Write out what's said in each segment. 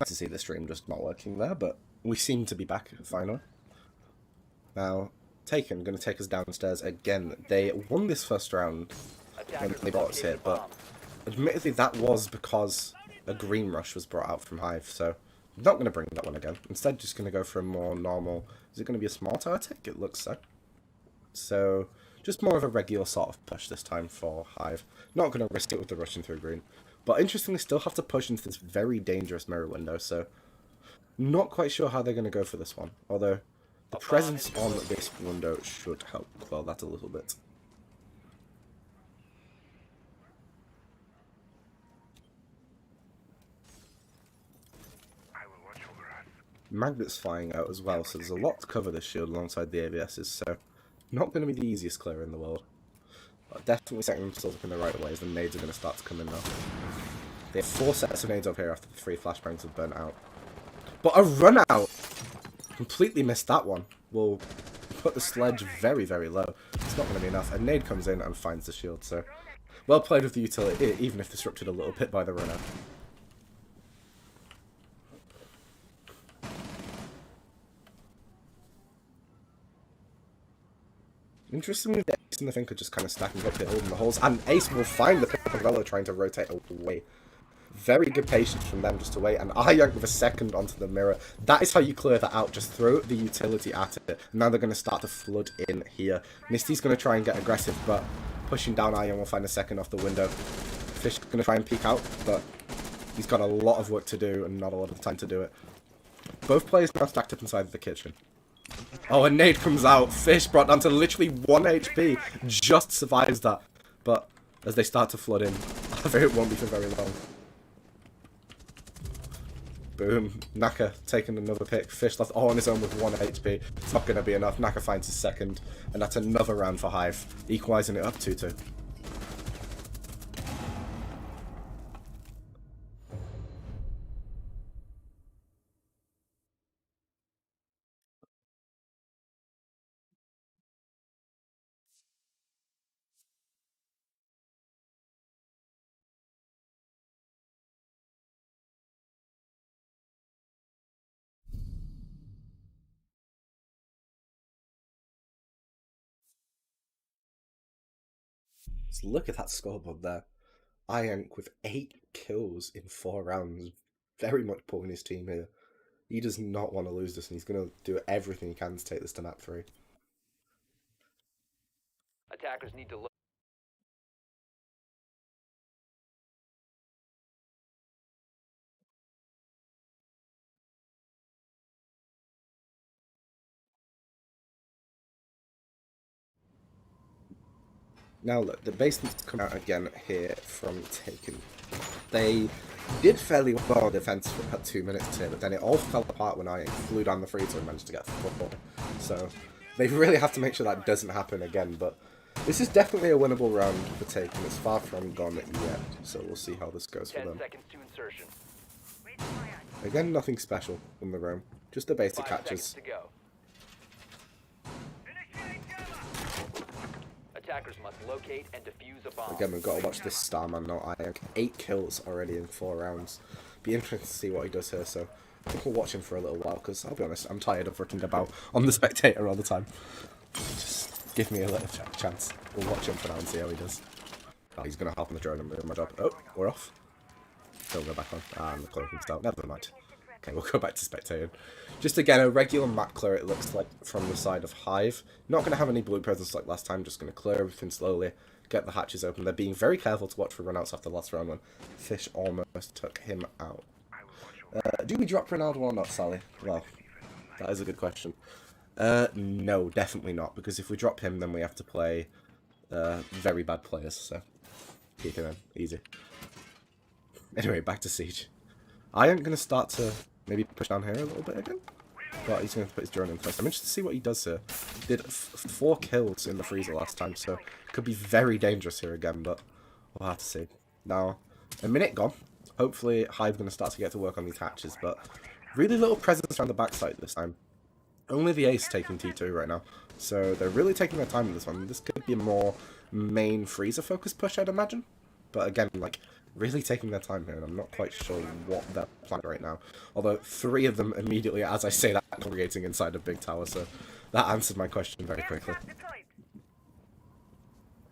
to see the stream just not working there, but we seem to be back finally. Now, Taken going to take us downstairs again. They won this first round when they brought us here, but admittedly that was because a green rush was brought out from Hive, so I'm not going to bring that one again. Instead, just going to go for a more normal... Is it going to be a small tower tick? It looks so. So, just more of a regular sort of push this time for Hive. Not going to risk it with the rushing through green. But interestingly, still have to push into this very dangerous mirror window, so... Not quite sure how they're going to go for this one, although the presence on this window should help quell that a little bit. Magnets flying out as well, so there's a lot to cover this shield alongside the ABSs, so not going to be the easiest clear in the world. But definitely setting themselves up in the right way as the nades are going to start to come in now. They have 4 sets of nades over here after the 3 flashbangs have burnt out. But a run out! Completely missed that one. Will put the sledge very, very low. It's not going to be enough. A nade comes in and finds the shield, so well played with the utility, even if disrupted a little bit by the runner. Interestingly, the Ace and the Fink are just kind of stacking up here, holding the holes, and Ace will find the Piccovello trying to rotate away. Very good patience from them just to wait, and Ayank with a second onto the mirror. That is how you clear that out, just throw the utility at it. Now they're going to start to flood in here. Misty's going to try and get aggressive, but pushing down Ayank will find a second off the window. Fish going to try and peek out, but he's got a lot of work to do and not a lot of time to do it. Both players now stacked up inside the kitchen. Oh, a nade comes out. Fish brought down to literally 1 HP. Just survives that. But as they start to flood in, I think it won't be for very long. Boom. Naka taking another pick. Fish left all on his own with 1 HP. It's not going to be enough. Naka finds his second. And that's another round for Hive. Equalising it up 2-2. So look at that scoreboard there. Ayank with 8 kills in 4 rounds. Very much pulling his team here. He does not want to lose this, and he's going to do everything he can to take this to map 3. Attackers need to look. Now look, the basement's come out again here from Taken. They did fairly well on defense for about 2 minutes here, but then it all fell apart when I flew down the freezer and managed to get the football. So they really have to make sure that doesn't happen again, but this is definitely a winnable round for Taken. It's far from gone yet, so we'll see how this goes for them. 10 seconds to insertion. Again, nothing special in the room, just the basic 5 catches. seconds to go. Attackers must locate and defuse a bomb. Again, we've got to watch this Starman now. I have 8 kills already in 4 rounds. Be interesting to see what he does here, so I think we'll watch him for a little while, because I'll be honest, I'm tired of working about on the spectator all the time. Just give me a little chance. We'll watch him for now and see how he does. Oh, he's going to hop on the drone and ruin my job. Oh, we're off. Don't go back on. Ah, and the cloaking's out. Never mind. Okay, we'll go back to spectating. Just again, a regular map clear it looks like from the side of Hive. Not going to have any blue presence like last time, just going to clear everything slowly, get the hatches open. They're being very careful to watch for runouts after the last round when Fish almost took him out. Do we drop Ronaldo or not, Sally? Well, that is a good question. No, definitely not, because if we drop him, then we have to play very bad players, so keep him in. Easy. Anyway, back to Siege. I am going to start to maybe push down here a little bit again. But he's going to put his drone in first. I'm interested to see what he does here. He did 4 kills in the freezer last time, so could be very dangerous here again, but we'll have to see. Now, a minute gone. Hopefully, Hive going to start to get to work on these hatches, but really little presence around the backside this time. Only the Ace taking T2 right now, so they're really taking their time with this one. This could be a more main freezer-focused push, I'd imagine. But again, like, really taking their time here, and I'm not quite sure what they're planning right now. Although 3 of them immediately, as I say that, congregating inside a big tower, so that answered my question very quickly.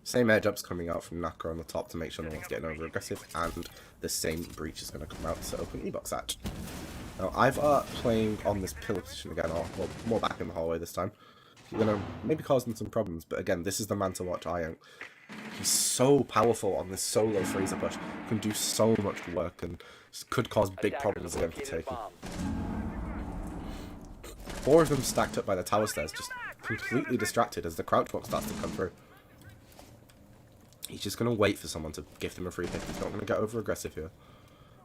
Same air jumps coming out from Naka on the top to make sure no one's getting over aggressive, and the same breach is going to come out to open E-box hatch. Now, I've playing on this pillar position again, or well, more back in the hallway this time. You're going to maybe cause them some problems, but again, this is the man to watch, Iron. He's so powerful on this solo freezer push, can do so much work, and could cause big problems again for taking. 4 of them stacked up by the tower stairs, just completely distracted as the crouch walk starts to come through. He's just going to wait for someone to give him a free pick. He's not going to get over aggressive here.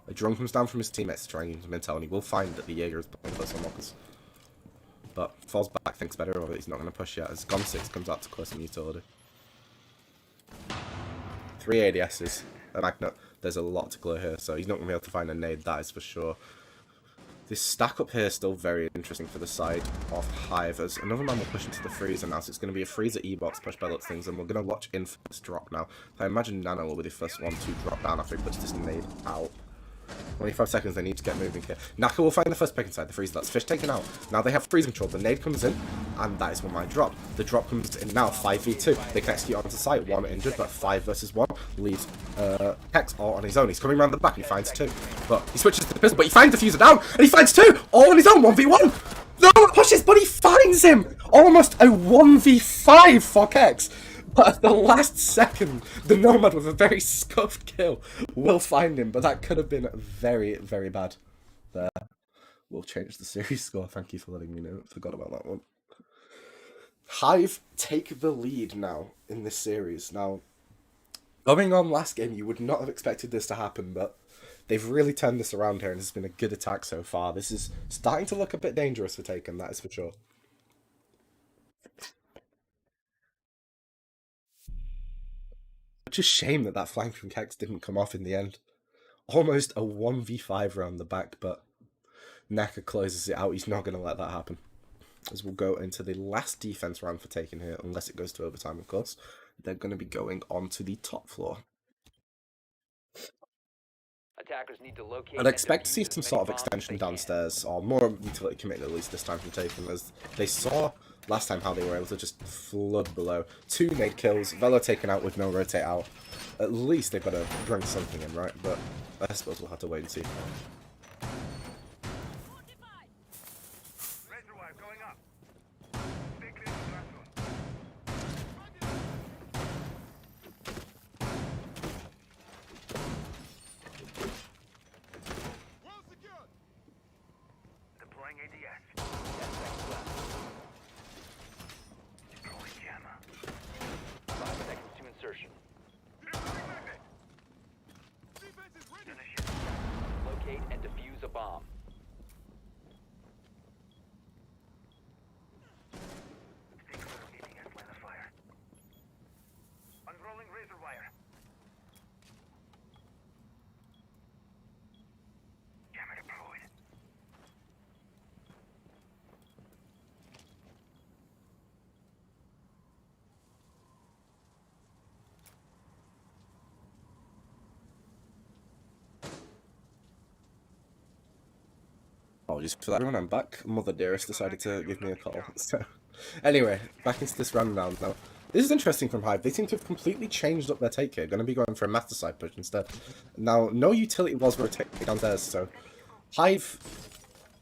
A drone comes down from his teammates to try and use him intel, and he will find that the Jaeger is playing close on walkers. But falls back, thinks better of it. He's not going to push yet as Gon 6 comes out to close some utility. 3 ADSs, a magnet. There's a lot to clear here, so he's not going to be able to find a nade, that is for sure. This stack up here is still very interesting for the side of Hive, as another man will push into the freezer now, so it's going to be a freezer E-box pushed by lots of things, and we're going to watch in first drop now. I imagine Nano will be the first one to drop down after he puts this nade out. 25 seconds, they need to get moving here. Naka will find the first pick inside the freezer. That's Fish taken out. Now they have freeze control. The nade comes in, and that is when my drop. The drop comes in now, 5v2. They can execute onto site. 1 injured, but 5 versus 1 leaves Hex all on his own. He's coming around the back, and he finds 2. But he switches to the pistol, but he finds Diffuser down, and he finds 2! All on his own, 1v1! No one pushes, but he finds him! Almost a 1v5 for Hex. But at the last second, the Nomad with a very scuffed kill will find him, but that could have been very, very bad. There. We'll change the series score. Thank you for letting me know. Forgot about that one. Hive take the lead now in this series. Now, going on last game, you would not have expected this to happen, but they've really turned this around here, and it's been a good attack so far. This is starting to look a bit dangerous for Taken, that is for sure. Such a shame that flank from Kex didn't come off in the end. Almost a 1v5 round the back, but Naka closes it out. He's not going to let that happen. As we'll go into the last defense round for Taken here, unless it goes to overtime, of course. They're going to be going on to the top floor. Attackers need to locate. I'd expect to see some sort of extension downstairs, or more utility committed at least this time from Taken, as they saw last time how they were able to just flood below. 2 nade kills, Velo taken out with no rotate out. At least they've got to bring something in, right? But I suppose we'll have to wait and see. Locate and defuse a bomb. Stay clear of ADS line of fire. Unrolling razor wire. Camera deployed. Apologies for that, everyone. I'm back. Mother Dearest decided to give me a call. So, anyway, back into this rundown now. This is interesting from Hive. They seem to have completely changed up their take here. Going to be going for a master side push instead. Now, no utility was rotating downstairs, so Hive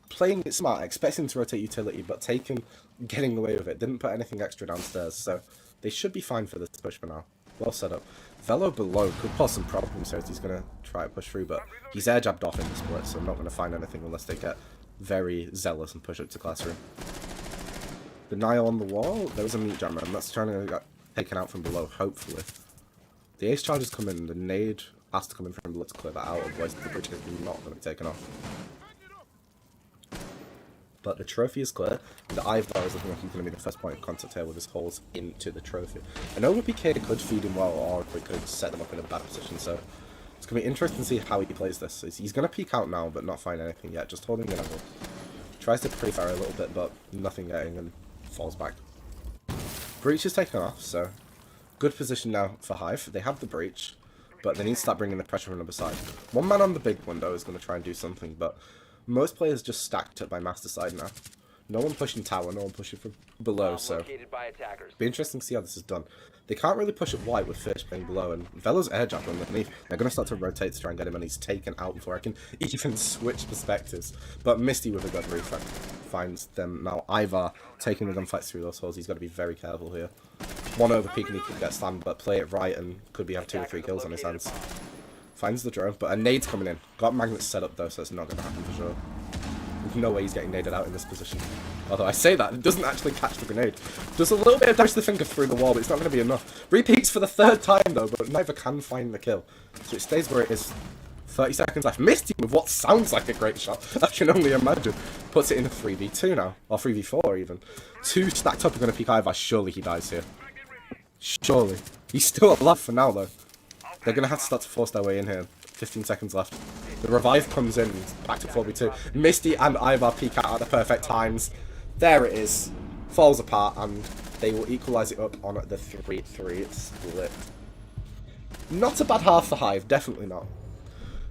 playing it smart, expecting to rotate utility, but Taken getting away with it. Didn't put anything extra downstairs, so they should be fine for this push for now. Well set up. Velo below could cause some problems, so he's going to try to push through, but he's air jabbed off in the split, so I'm not going to find anything unless they get very zealous and push up to classroom. The Nile on the wall, there was a meat jammer, and that's trying to get taken out from below, hopefully. The ace charges come in, the nade has to come in from below to clear that out, otherwise the bridge is not going to be taken off. But the trophy is clear, and the Hive is looking like he's going to be the first point of contact here with his holes into the trophy. An OVPK could feed him well, or we could set them up in a bad position, so it's going to be interesting to see how he plays this. He's going to peek out now, but not find anything yet, just holding the angle. Tries to pre-fire a little bit, but nothing getting, and falls back. Breach is taken off, so good position now for Hive. They have the breach. but they need to start bringing the pressure from the other side. One man on the big window is going to try and do something, but most players just stacked up by master side now. No one pushing tower, no one pushing from below, so Located by attackers. be interesting to see how this is done. They can't really push it wide with Fish being below, and Velo's air jab underneath. They're going to start to rotate to try and get him, and he's taken out before I can even switch perspectives. But Misty with a good reflect finds them. Now Ivar taking the gunfights through those holes. He's got to be very careful here. One over peek and he could get slammed, but play it right and could be have 2 or 3 kills on his hands. Finds the drone, but a nade's coming in. Got magnets set up though, so it's not going to happen for sure. There's no way he's getting naded out in this position. Although I say that, it doesn't actually catch the grenade. Does a little bit of damage to the finger through the wall, but it's not going to be enough. Repeats for the 3rd time though, but neither can find the kill. So it stays where it is. 30 seconds left. Misty with what sounds like a great shot. I can only imagine. Puts it in a 3v2 now. Or 3v4 even. 2 stacked up are going to peek Ivar. Surely he dies here. Surely. He's still alive for now though. They're going to have to start to force their way in here. 15 seconds left. The revive comes in, back to 4v2. Misty and Ivar peek out at the perfect times. There it is. Falls apart, and they will equalise it up on the 3-3 split. Not a bad half for Hive, definitely not.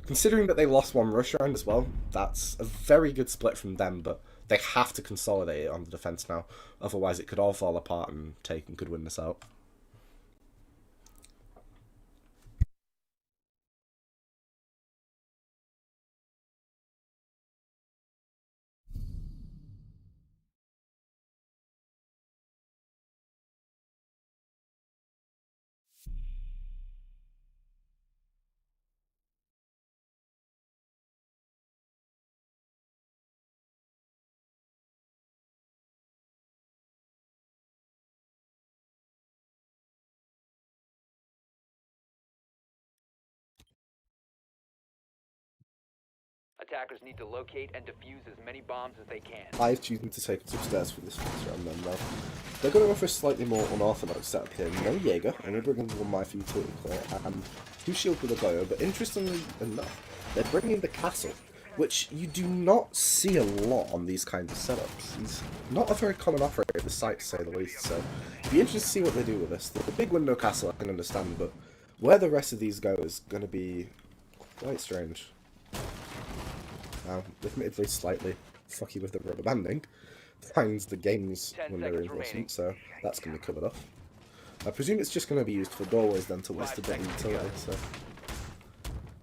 Considering that they lost 1 rush round as well, that's a very good split from them, but they have to consolidate it on the defence now. Otherwise it could all fall apart and Taken could win this out. Attackers need to locate and defuse as many bombs as they can. Hive choosing to take us upstairs for this first round then though. They're going to go for a slightly more unorthodox setup here. No Jaeger, only bringing 1 Mife utility clear, and 2 shield with a Goyo, but interestingly enough, they're bringing the castle, which you do not see a lot on these kinds of setups. He's not a very common operator at the site, to say the least, so it'd be interesting to see what they do with this. The big window castle I can understand, but where the rest of these go is going to be quite strange. Now, admittedly slightly fucky with the rubber banding, finds the game's window reinforcement, so that's going to be covered off. I presume it's just going to be used for doorways then to waste a bit of utility, so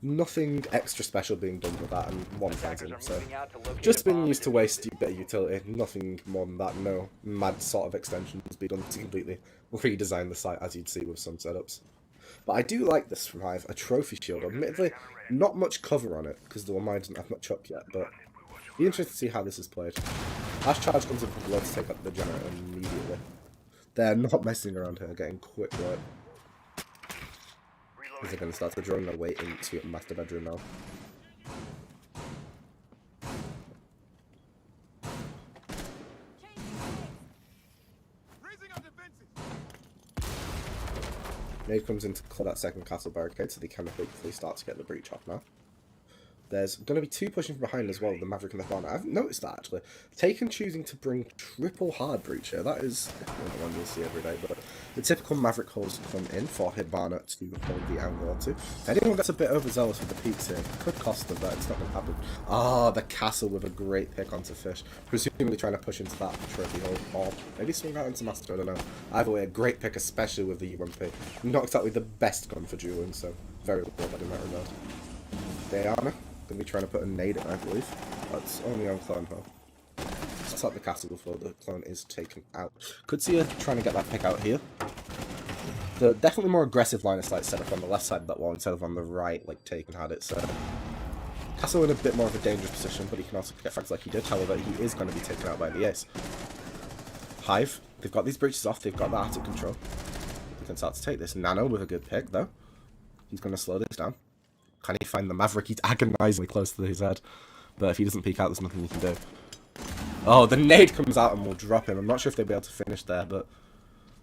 nothing extra special being done with that, and 1 finds him, so just being used to waste a bit of utility, nothing more than that, no mad sort of extensions be done to completely redesign the site as you'd see with some setups. But I do like this from Hive, a trophy shield. Admittedly, not much cover on it, because the one mine doesn't have much up yet, but be interested to see how this is played. Ash Charge comes in from below to take up the generator immediately. They're not messing around here, getting quick work. They're going to start to drone their way into master bedroom now. Nade comes in to clear that second castle barricade, so they can hopefully start to get the breach off now. There's going to be 2 pushing from behind as well, the Maverick and the Hibana. I haven't noticed that actually. Taken choosing to bring triple hard breach here. That is definitely the one you'll see every day, but the typical Maverick holes come in for Hibana to hold the angle onto. If anyone gets a bit overzealous with the peaks here, it could cost them, but it's not going to happen. Ah, the castle with a great pick onto Fish. Presumably trying to push into that trophy hole, or maybe swing out into Master, I don't know. Either way, a great pick, especially with the UMP. Not exactly the best gun for dueling, so very well in that regard. Diana. Going to be trying to put a nade in, I believe. That's only on clone though. Let's up the castle before the clone is taken out. Could see her trying to get that pick out here. The definitely more aggressive line of sight set up on the left side of that wall instead of on the right, like Taken had it. So Castle in a bit more of a dangerous position, but he can also get frags like he did. However, he is going to be taken out by the ace. Hive, they've got these breaches off. They've got that out of control. They can start to take this. Nano with a good pick though. He's going to slow this down. Can he find the Maverick? He's agonizingly close to his head. But if he doesn't peek out, there's nothing he can do. Oh, the nade comes out and will drop him. I'm not sure if they'll be able to finish there, but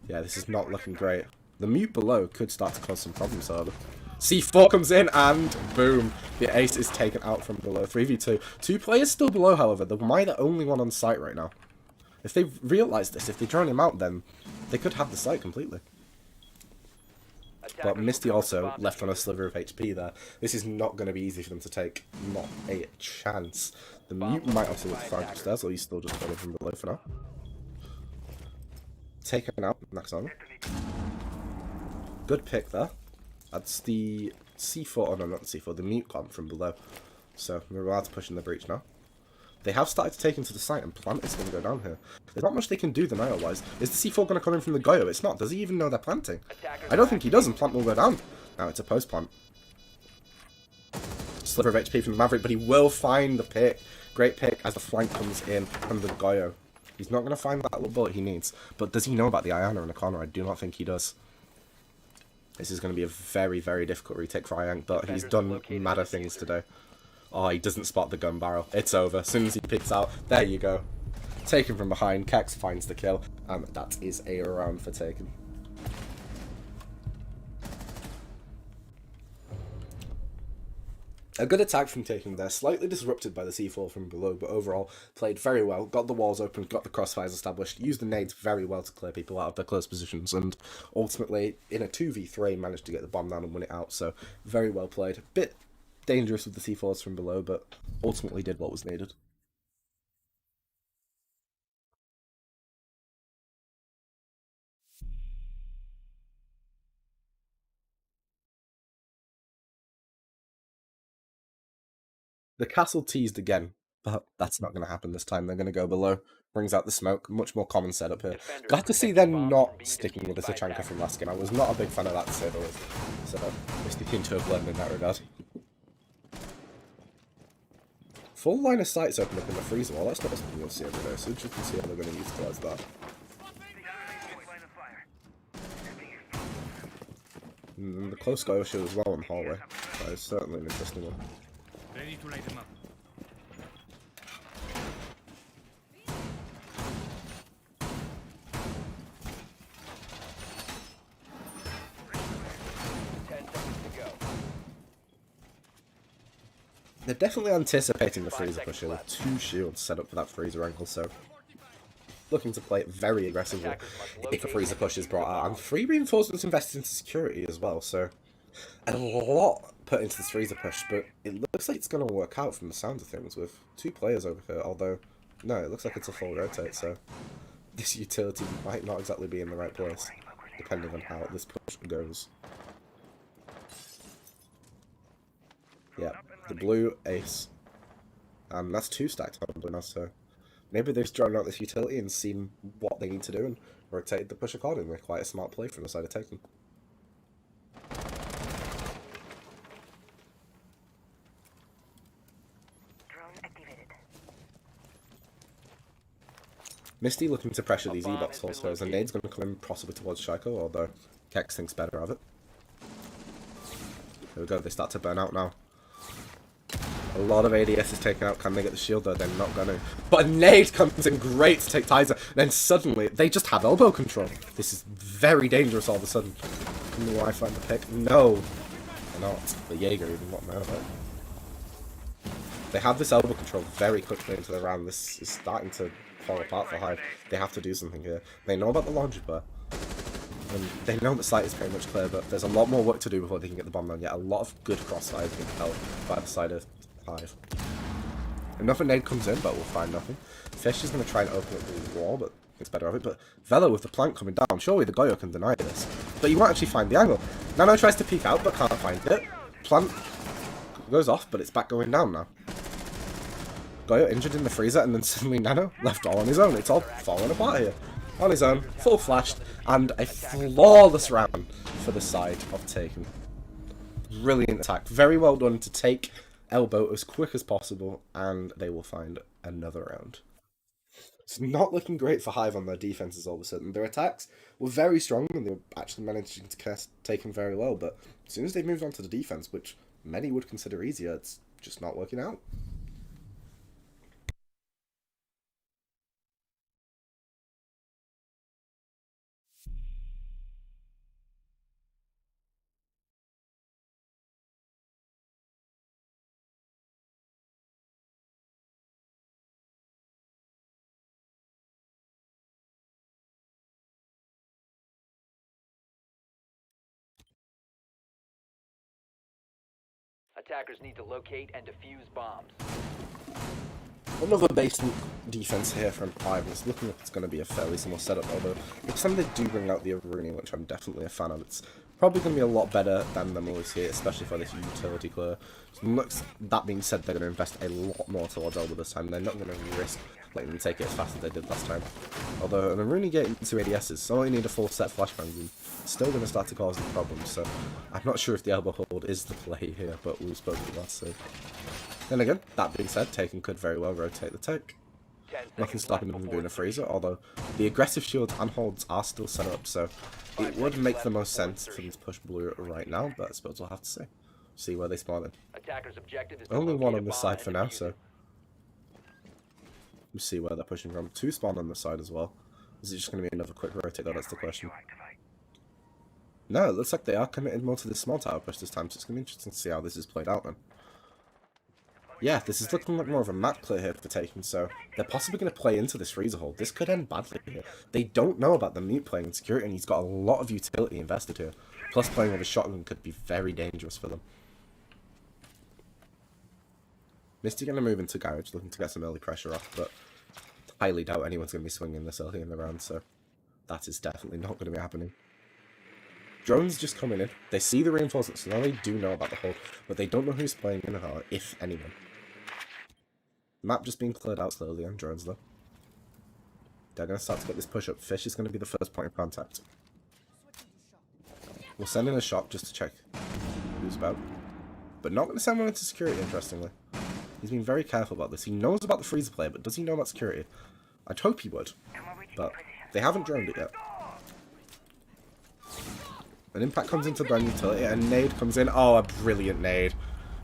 yeah, this is not looking great. The mute below could start to cause some problems, however. C4 comes in and boom, the ace is taken out from below. 3v2. 2 players still below, however. The Mai the only one on site right now. If they realise this, if they drone him out, then they could have the site completely. But Attackers Misty recovered the also bomb left on a diffuser. sliver of HP there. This is not going to be easy for them to take. Not a chance. The Bomb mute might located obviously by find attackers. upstairs, or he's still just falling from below for now. Taken out, next on. Good pick there. That's the C4, oh no, not the C4, the mute comp from below. So we're allowed to push in the breach now. They have started to take into the site, and Plant is going to go down here. There's not much they can do denial-wise. Is the C4 going to come in from the Goyo? It's not. Does he even know they're planting? Attackers I don't think he does, and Plant will go down. Now it's a post-plant. Sliver of HP from the Maverick, but he will find the pick. Great pick as the flank comes in from the Goyo. He's not going to find that little bullet he needs. But does he know about the Iana in the corner? I do not think he does. This is going to be a very, very difficult retake for Iank, but he's done madder things today. Oh, he doesn't spot the gun barrel. It's over. As soon as he picks out, there you go. Taken from behind, Kex finds the kill, and that is a round for Taken. A good attack from Taken there, slightly disrupted by the C4 from below, but overall played very well, got the walls open, got the crossfires established, used the nades very well to clear people out of their close positions, and ultimately, in a 2v3, managed to get the bomb down and win it out, so very well played. Bit dangerous with the C4s from below, but ultimately did what was needed. The castle teased again, but that's not going to happen this time. They're going to go below. Brings out the smoke. Much more common setup here. Defenders, Glad to see protect them the bomb not from being sticking with the defused by Tachanka from attackers. last game. I was not a big fan of that, to say the least. So, Misty seemed to have learned in that regard. Full line of sights open up in the freezer wall. That's not something you'll see every day, so you can see how they're going to utilise that. And the close go show as well in the hallway. That is certainly an interesting one. Ready to light them up. They're definitely anticipating the freezer push here with 2 shields set up for that freezer angle, so looking to play it very aggressively if a freezer push is brought out. And 3 reinforcements invested into security as well, so a lot put into this freezer push, but it looks like it's going to work out from the sounds of things with 2 players over here, although, no, it looks like it's a full rotate, so this utility might not exactly be in the right place, depending on how this push goes. Yeah, the blue ace. And that's 2 stacked on blue now, so maybe they've drawn out this utility and seen what they need to do and rotated the push accordingly. Quite a smart play from the side of Taken. Misty looking to pressure these E-box also, as a nade's going to come in possibly towards Shaiko, although Kex thinks better of it. There we go, they start to burn out now. A lot of ADS is taken out. Can they get the shield though? They're not going to. But a nade comes in great to take Tizer. Then suddenly, they just have elbow control. This is very dangerous all of a sudden. Can the I find the pick? No. They're not. The Jaeger even got me out of it. They have this elbow control very quickly into the round. This is starting to fall apart for Hive. They have to do something here. They know about the launcher bar. And they know the site is pretty much clear, but there's a lot more work to do before they can get the bomb down. Yet a lot of good crossfire being held by the side of Hive. Another nade comes in, but we'll find nothing. Fish is going to try and open up the wall, but it's better of it. But Velo with the plank coming down, surely the Goyo can deny this. But you won't actually find the angle. Nano tries to peek out, but can't find it. Plant goes off, but it's back going down now. Goyo injured in the freezer, and then suddenly Nano left all on his own. It's all falling apart here. On his own, full flashed, and a flawless round for the side of Taken. Brilliant attack. Very well done to take elbow as quick as possible, and they will find another round. It's not looking great for Hive on their defenses all of a sudden. Their attacks were very strong, and they were actually managing to cast Taken very well, but as soon as they moved on to the defense, which many would consider easier, it's just not working out. Attackers need to locate and defuse bombs. Another basement defense here from Hive. It's looking like it's going to be a fairly similar setup, although it's time they do bring out the Rooney, which I'm definitely a fan of. It's probably going to be a lot better than the Mullers here, especially for this utility clear. That being said, they're going to invest a lot more towards Elbow this time. They're not going to risk letting them take it as fast as they did last time. Although an Rooney getting two ADSs, so only need a full set flashbangs, and still going to start to cause them problems. So I'm not sure if the elbow hold is the play here, but we'll suppose it was. So then again, that being said, Taken could very well rotate the take. Nothing stopping them from doing a freezer, although the aggressive shields and holds are still set up, so it would make the most sense for them to push blue right now, but I suppose we'll have to see where they spawn in. Attackers' objective is Only one on this this side for now, so we'll see where they're pushing from. Two spawn on this side as well. Is it just going to be another quick rotate though? That's the question. No, it looks like they are committed more to this small tower push this time, so it's going to be interesting to see how this is played out then. Yeah, this is looking like more of a map clear here for Taken, so they're possibly going to play into this freezer hold. This could end badly here. They don't know about the mute playing in security, and he's got a lot of utility invested here. Plus, playing with a shotgun could be very dangerous for them. Misty going to move into Garage, looking to get some early pressure off, but highly doubt anyone's going to be swinging this early in the round, so that is definitely not going to be happening. Drones just coming in. They see the reinforcements, so now they do know about the hold, but they don't know who's playing in how, if anyone. Map just being cleared out slowly on drones, though. They're going to start to get this push-up. Fish is going to be the first point of contact. We'll send in a shot just to check who's about. But not going to send one into security, interestingly. He's been very careful about this. He knows about the freezer player, but does he know about security? I'd hope he would. But they haven't droned it yet. An impact comes into brand utility, and nade comes in. Oh, a brilliant nade.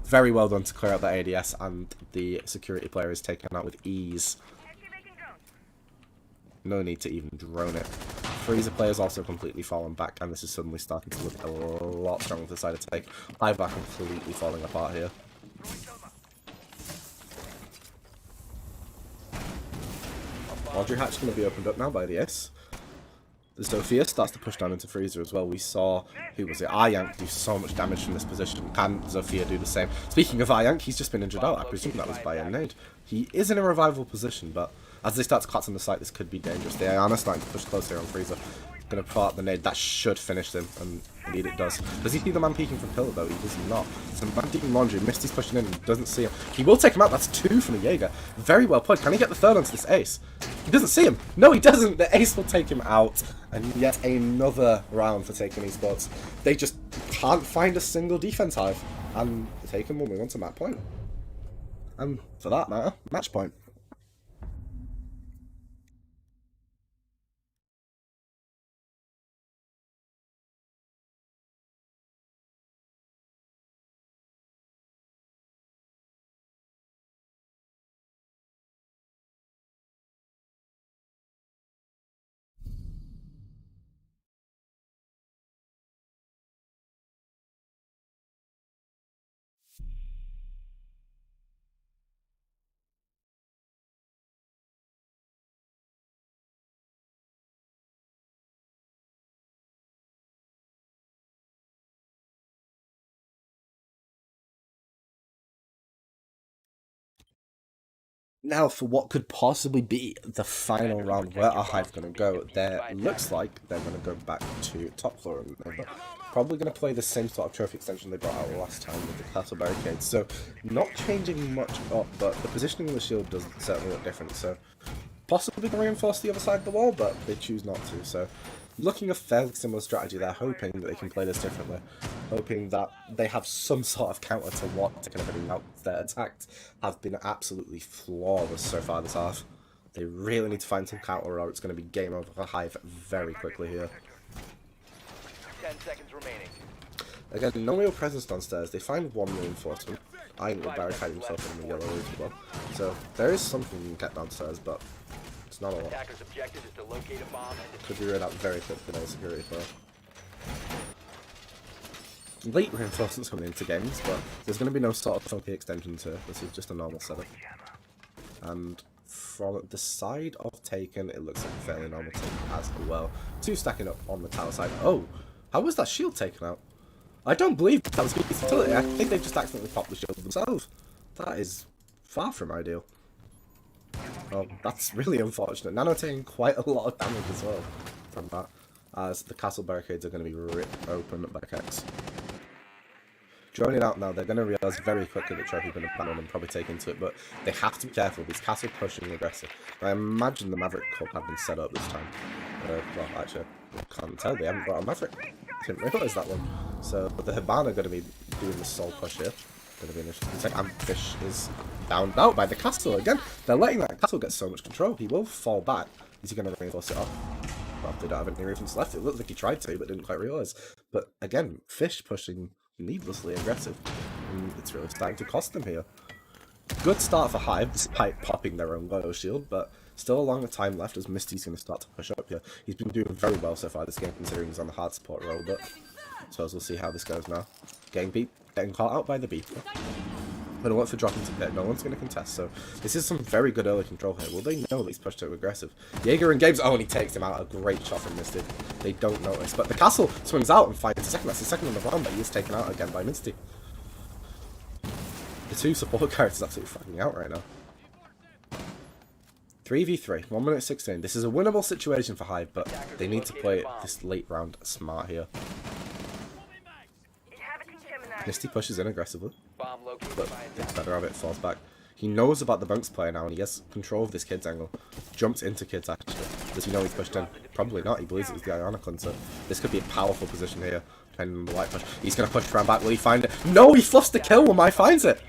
Very well done to clear out that ADS, and the security player is taken out with ease. No need to even drone it. Freezer player's also completely fallen back, and this is suddenly starting to look a lot stronger to the side of take. Hive are completely falling apart here. Laundry hatch going to be opened up now by the Ace. The Zofia starts to push down into freezer as well. We saw, who was it, Ayank do so much damage from this position. Can Zofia do the same? Speaking of Ayank, he's just been injured out. I presume that was by a nade. He is in a revival position, but as they start to collapse on the site, this could be dangerous. The Ayana starting to push close here on freezer. Going to pull out the nade. That should finish them, and indeed it does. Does he see the man peeking from pillar though? He does not. So man deep Laundry. Misty's pushing in and doesn't see him. He will take him out. That's two from the Jaeger. Very well played. Can he get the third onto this Ace? He doesn't see him. No, he doesn't. The Ace will take him out. And yet another round for Taken esports. They just can't find a single defense Hive. And Taken will move on to match point. And for that matter, match point. Now, for what could possibly be the final round, where are Hive going to go? There looks like they're going to go back to top floor, and they're probably going to play the same sort of trophy extension they brought out last time with the castle barricades. So, not changing much up, but the positioning of the shield does certainly look different. So, possibly going to reinforce the other side of the wall, but they choose not to. So, looking a fairly similar strategy there, hoping that they can play this differently. Hoping that they have some sort of counter to what taking everything out. Their attacks have been absolutely flawless so far this half. They really need to find some counter or it's going to be game over for Hive very quickly here. 10 seconds remaining. Again, no real presence downstairs. They find one reinforcement. Iron will barricade himself in the yellow room as well. So there is something you can get downstairs, but it's not a lot. Attacker's objective is to locate a bomb and Could be read out very quickly by the security player. Late reinforcements coming into games, but there's going to be no sort of funky extensions here. This is just a normal setup. And from the side of Taken, it looks like a fairly normal team as well. Two stacking up on the tower side. Oh, how was that shield taken out? I don't believe that was Beast's utility. I think they just accidentally popped the shield themselves. That is far from ideal. Oh, that's really unfortunate. Nano taking quite a lot of damage as well from that. As the castle barricades are going to be ripped open by Kex. Droning out now, they're going to realise very quickly that Trophy been abandoned and probably take into it, but they have to be careful because castle pushing aggressive. I imagine the Maverick Cup had been set up this time. Well, actually, I can't tell. They haven't brought a Maverick. Didn't realise that one. So, but the Hibana are going to be doing the soul push here. Going to be an interesting take. And Fish is downed out by the castle again. They're letting that castle get so much control. He will fall back. Is he going to reinforce it off? Well, they don't have any reasons left. It looked like he tried to, but didn't quite realise. But again, Fish pushing needlessly aggressive. And it's really starting to cost them here. Good start for Hive, despite popping their own Loyal Shield, but still a longer time left as Misty's going to start to push up here. He's been doing very well so far this game, considering he's on the hard support role, but I suppose we'll see how this goes now. Getting caught out by the beat. But what for dropping to pit? No one's going to contest, so this is some very good early control here. Will they know that he's pushed too aggressive? Jaeger and Games, oh, and he takes him out. A great shot from Misty. They don't notice, but the castle swings out and finds a second. That's the second in the round, but he is taken out again by Misty. The two support characters absolutely fucking out right now. 3v3, 1 minute 16. This is a winnable situation for Hive, but they need to play this late round smart here. Misty pushes in aggressively, but it's better of it, falls back. He knows about the bunks player now, and he has control of this kid's angle. Jumps into kids actually. Does he know he's pushed in? Probably not. He believes it was the Ionic so this could be a powerful position here, depending on the white push. He's going to push around back. Will he find it? No, he fluffs the kill when Mai finds it.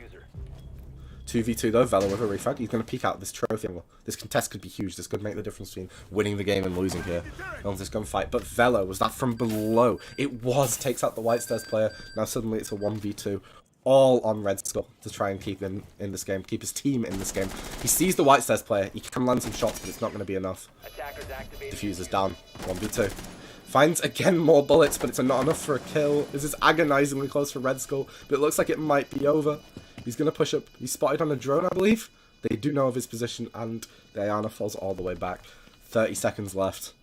2v2 though, Velo with a refrag. He's going to peek out this trophy angle. This contest could be huge. This could make the difference between winning the game and losing here. On this gunfight. But Velo, was that from below? It was. Takes out the White Stairs player. Now suddenly it's a 1v2. All on Red Skull to try and keep him in this game. Keep his team in this game. He sees the White Stairs player. He can land some shots, but it's not going to be enough. Diffuser's down. 1v2. Finds again more bullets, but it's not enough for a kill. This is agonizingly close for Red Skull, but it looks like it might be over. He's going to push up. He's spotted on a drone, I believe. They do know of his position, and Diana falls all the way back. 30 seconds left.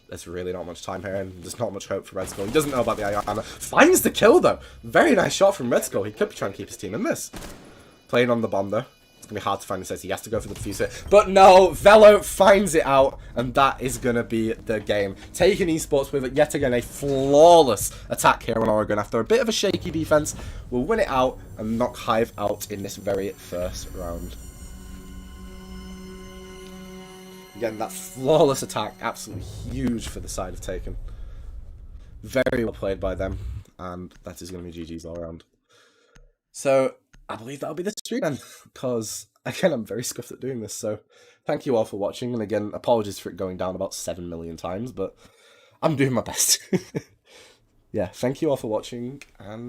There's really not much time here, and there's not much hope for Red Skull. He doesn't know about the Ayana. Finds the kill, though. Very nice shot from Red Skull. He could be trying to keep his team in this. Playing on the bomb, though. It's going to be hard to find. He says he has to go for the diffuser. But no, Velo finds it out, and that is going to be the game. Taking esports with yet again a flawless attack here on Oregon after a bit of a shaky defense. We'll win it out and knock Hive out in this very first round. Again, that flawless attack, absolutely huge for the side of Taken. Very well played by them, and that is going to be GG's all around. So, I believe that'll be the stream then, because, again, I'm very scuffed at doing this, so thank you all for watching, and again, apologies for it going down about 7 million times, but I'm doing my best. Yeah, thank you all for watching, and